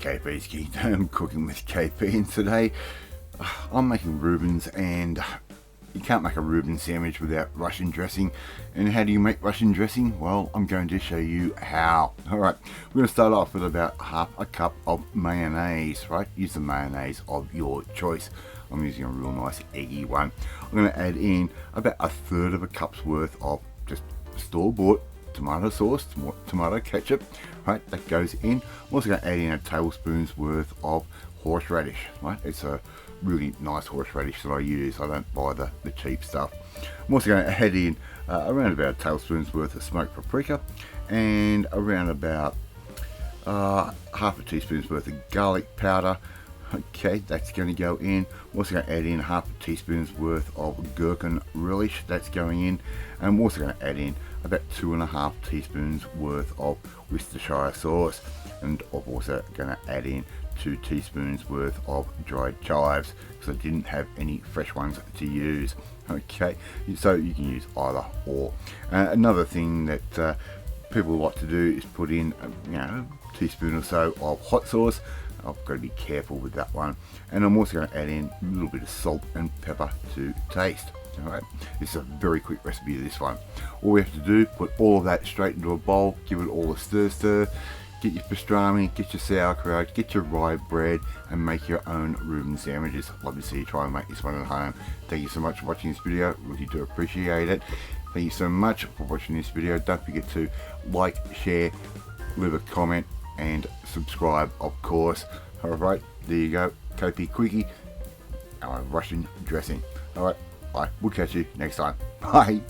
KPsKINGDOM, cooking with KP, and today I'm making Reubens, and you can't make a Reuben sandwich without Russian dressing. And how do you make Russian dressing? Well, I'm going to show you how. Alright, we're going to start off with about half a cup of mayonnaise, right? Use the mayonnaise of your choice. I'm using a real nice eggy one. I'm going to add in about a third of a cup's worth of just store-bought tomato sauce, tomato ketchup, right? That goes in. I'm also going to add in a tablespoon's worth of horseradish, right? It's a really nice horseradish that I use. I don't buy the cheap stuff. I'm also going to add in around about a tablespoon's worth of smoked paprika and around about half a teaspoon's worth of garlic powder. Okay, that's going to go in. I'm also going to add in half a teaspoon's worth of gherkin relish. That's going in. And I'm also going to add in about 2.5 teaspoons worth of Worcestershire sauce. And I'm also going to add in 2 teaspoons worth of dried chives because I didn't have any fresh ones to use. Okay, so you can use either or. Another thing that people like to do is put in a teaspoon or so of hot sauce. I've got to be careful with that one. And I'm also going to add in a little bit of salt and pepper to taste. Alright, this is a very quick recipe, this one. All we have to do, put all of that straight into a bowl, give it all a stir, get your pastrami, get your sauerkraut, get your rye bread, and make your own Reuben sandwiches. Love to see you try and make this one at home. Thank you so much for watching this video, really do appreciate it. Thank you so much for watching this video. Don't forget to like, share, leave a comment, and subscribe, of course. Alright, there you go, KP Quickie, our Russian dressing. Alright, bye, we'll catch you next time. Bye.